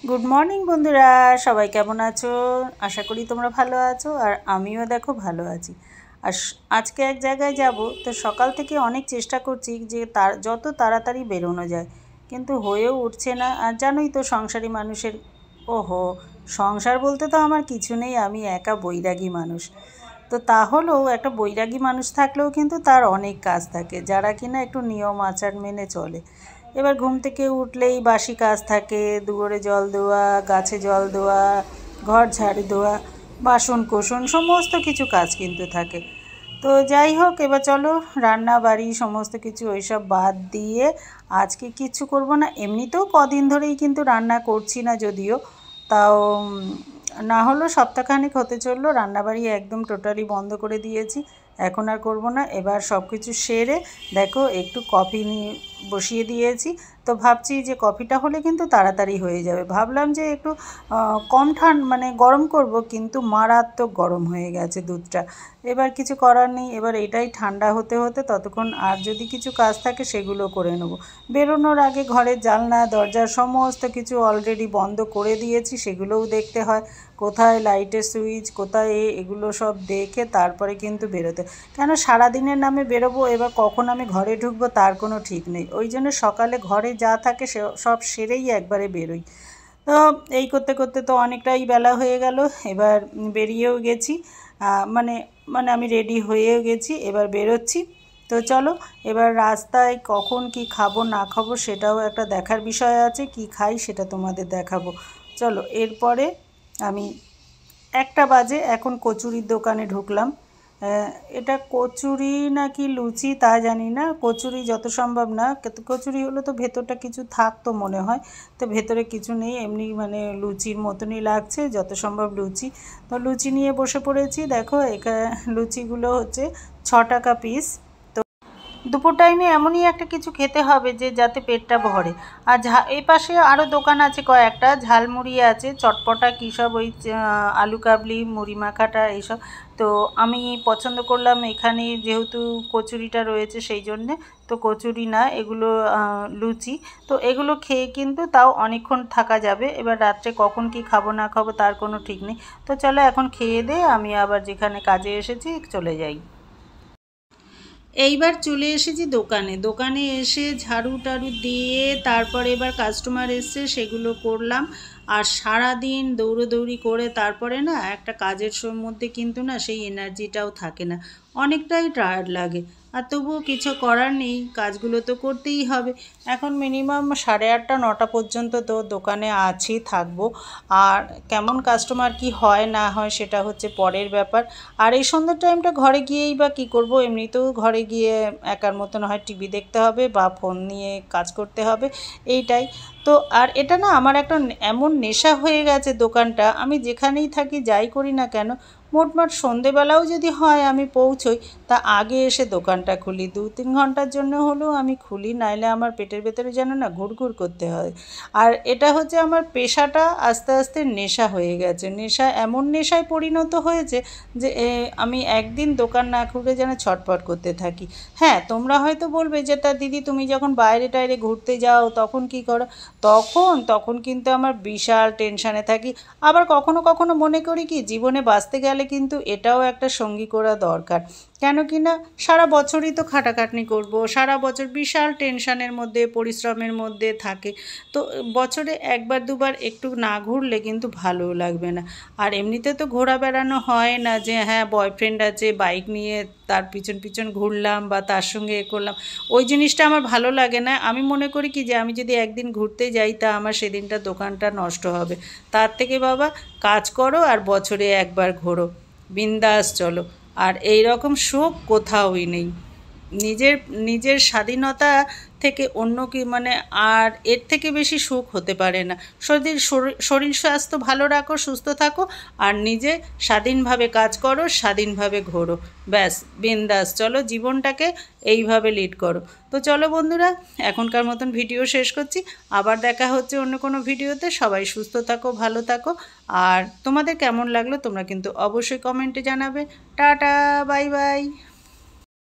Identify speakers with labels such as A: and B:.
A: Good morning বন্ধুরা, সবাই কেমন আছো? আশা করি তোমরা ভালো আছো, আর আমিও দেখো ভালো আছি। আর আজকে এক জায়গায় যাব, তো সকাল থেকে অনেক চেষ্টা করছি যে যত তাড়াতাড়ি বেরোনো যায়, কিন্তু হয়েও উঠছে না। আর জানোই তো সংসারী মানুষের, ওহো, সংসার বলতে তো আমার কিছু নেই, আমি একা বৈরাগী মানুষ। তো তাহলেও একটা বৈরাগী মানুষ থাকলেও কিন্তু তার অনেক কাজ থাকে, যারা কিনা একটু নিয়ম আচার মেনে চলে। এবার ঘুম থেকে উঠলেই বাসি কাজ থাকে, দুয়ারে জল দেওয়া, গাছে জল দেওয়া, ঘর ঝাড়ু দেওয়া, বাসন কোসন সমস্ত কিছু কাজ কিন্তু থাকে। তো যাই হোক, এবার চলো রান্না বাড়ি সমস্ত কিছু ওইসব বাদ দিয়ে আজকে কিচ্ছু করব না। এমনিতেও কদিন ধরেই কিন্তু রান্না করছি না, যদিও তাও না হলো সপ্তাহখানেক হতে চললো রান্নাবাড়ি একদম টোটালি বন্ধ করে দিয়েছি। এখন আর করব না। এবার সব কিছু সেরে দেখো একটু কফি নিয়ে বসিয়ে দিয়েছি। তো ভাবছি যে কফিটা হলে কিন্তু তাড়াতাড়ি হয়ে যাবে। ভাবলাম যে একটু কম মানে গরম করব, কিন্তু মারাত্মক গরম হয়ে গেছে দুধটা। এবার কিছু করার নেই, এবার এটাই ঠান্ডা হতে হতে ততক্ষণ আর যদি কিছু কাজ থাকে সেগুলো করে নেব। বেরোনোর আগে ঘরের জানলা দরজা সমস্ত কিছু অলরেডি বন্ধ করে দিয়েছি, সেগুলোও দেখতে হয়। কোথায় লাইটের সুইচ, কোথায় এগুলো সব দেখে তারপরে কিন্তু বেরোতে, কেন সারাদিনের নামে বেরোবো, এবার কখন আমি ঘরে ঢুকবো তার কোনো ঠিক নেই। ওই জন্য সকালে ঘরে যা থাকে সব সেরেই একবারে বেরোই। তো এই করতে করতে তো অনেকটাই বেলা হয়ে গেল। এবার বেরিয়েও গেছি, মানে মানে আমি রেডি হয়েও গেছি, এবার বেরোচ্ছি। তো চলো, এবার রাস্তায় কখন কি খাবো না খাবো সেটাও একটা দেখার বিষয় আছে, কি খাই সেটা তোমাদের দেখাবো। চলো, এরপরে আমি 1টা বাজে, এখন কচুরির দোকানে ঢুকলাম। এটা কচুরি নাকি লুচি তা জানি না, কচুরি যত সম্ভব না। কচুরি হলো তো ভেতরটা কিছু থাকতো মনে হয়, তো ভেতরে কিছু নেই, এমনি মানে লুচির মতনই লাগছে, যত সম্ভব লুচি। তো লুচি নিয়ে বসে পড়েছি। দেখো এখানে লুচিগুলো হচ্ছে 6 টাকা পিস। দুপুর টাইমে এমনই একটা কিছু খেতে হবে যে যাতে পেটটা ভরে। আর এই পাশে আরও দোকান আছে কয়েকটা, ঝালমুড়ি আছে, চটপটা কী সব, ওই আলু কাবলি, মুড়ি মাখাটা এইসব। তো আমি পছন্দ করলাম এখানে যেহেতু কচুরিটা রয়েছে সেই জন্যে। তো কচুরি না, এগুলো লুচি। তো এগুলো খেয়ে কিন্তু তাও অনেকক্ষণ থাকা যাবে। এবার রাত্রে কখন কি খাবো না খাবো তার কোনো ঠিক নেই। তো চলো এখন খেয়ে দিয়ে আমি আবার যেখানে কাজে এসেছি চলে যাই। এইবার চলে এসেছি দোকানে। দোকানে এসে ঝাড়ু টাড়ু দিয়ে তারপরে এবার কাস্টমার এসছে সেগুলো করলাম। আর সারাদিন দৌড়োদৌড়ি করে তারপরে না একটা কাজের মধ্যে কিন্তু না সেই এনার্জিটাও থাকে না, অনেকটাই টায়ার্ড লাগে। আর তবুও কিছু করার নেই, কাজগুলো তো করতেই হবে। এখন মিনিমাম 8:30 9টা পর্যন্ত তো দোকানে আছি, থাকবো। আর কেমন কাস্টমার কি হয় না হয় সেটা হচ্ছে পরের ব্যাপার। আর এই সন্ধ্যার টাইমটা ঘরে গিয়েই বা কী করব, এমনিতেও ঘরে গিয়ে একার মতন হয় টিভি দেখতে হবে বা ফোন নিয়ে কাজ করতে হবে, এইটাই। তো আর এটা না আমার একটা এমন নেশা হয়ে গেছে দোকানটা, আমি যেখানেই থাকি যাই করি না কেন, মোটমাট সন্ধেবেলাও যদি হয় আমি পৌঁছই, তা আগে এসে দোকানটা খুলি, 2-3 ঘন্টার জন্য হলেও আমি খুলি, নাইলে আমার পেটের ভেতরে যেন না ঘুরঘুর করতে হয়। আর এটা হচ্ছে আমার পেশাটা আস্তে আস্তে নেশা হয়ে গেছে, নেশা এমন নেশায় পরিণত হয়েছে যে আমি একদিন দোকান না খুলে যেন ছটফট করতে থাকি। হ্যাঁ, তোমরা হয়তো বলবে যে তা দিদি তুমি যখন বাইরে টাইরে ঘুরতে যাও তখন কি করো? তখন কিন্তু আমার বিশাল টেনশানে থাকি। আবার কখনো কখনো মনে করি কি জীবনে বাঁচতে গেলে কিন্তু এটাও একটা সঙ্গী করা দরকার। কেন কি না, সারা বছরই তো খাটাখাটনি করব, সারা বছর বিশাল টেনশানের মধ্যে পরিশ্রমের মধ্যে থাকে। তো বছরে একবার দুবার একটু না ঘুরলে কিন্তু ভালোও লাগবে না। আর এমনিতে তো ঘোরা বেড়ানো হয় না যে হ্যাঁ বয়ফ্রেন্ড আছে বাইক নিয়ে তার পিছন পিছন ঘুরলাম বা তার সঙ্গে এ করলাম, ওই জিনিসটা আমার ভালো লাগে না। আমি মনে করি কি যে আমি যদি একদিন ঘুরতে যাই তা আমার সেদিনটা দোকানটা নষ্ট হবে। তার থেকে বাবা কাজ করো আর বছরে একবার ঘোরো, বিন্দাস চলো। আর এই রকম সুখ কোথাওই নেই। নিজের নিজের স্বাধীনতা থেকে অন্য কি মানে, আর এর থেকে বেশি সুখ হতে পারে না। শরীর স্বাস্থ্য ভালো রাখো, সুস্থ থাকো, আর নিজে স্বাধীনভাবে কাজ করো, স্বাধীনভাবে ঘোরো, ব্যাস বিন্দাস চলো, জীবনটাকে এইভাবে লিড করো। তো চলো বন্ধুরা, এখনকার মতন ভিডিও শেষ করছি। আবার দেখা হচ্ছে অন্য কোনো ভিডিওতে। সবাই সুস্থ থাকো, ভালো থাকো। আর তোমাদের কেমন লাগলো তোমরা কিন্তু অবশ্যই কমেন্টে জানাবে। Tata, bye bye.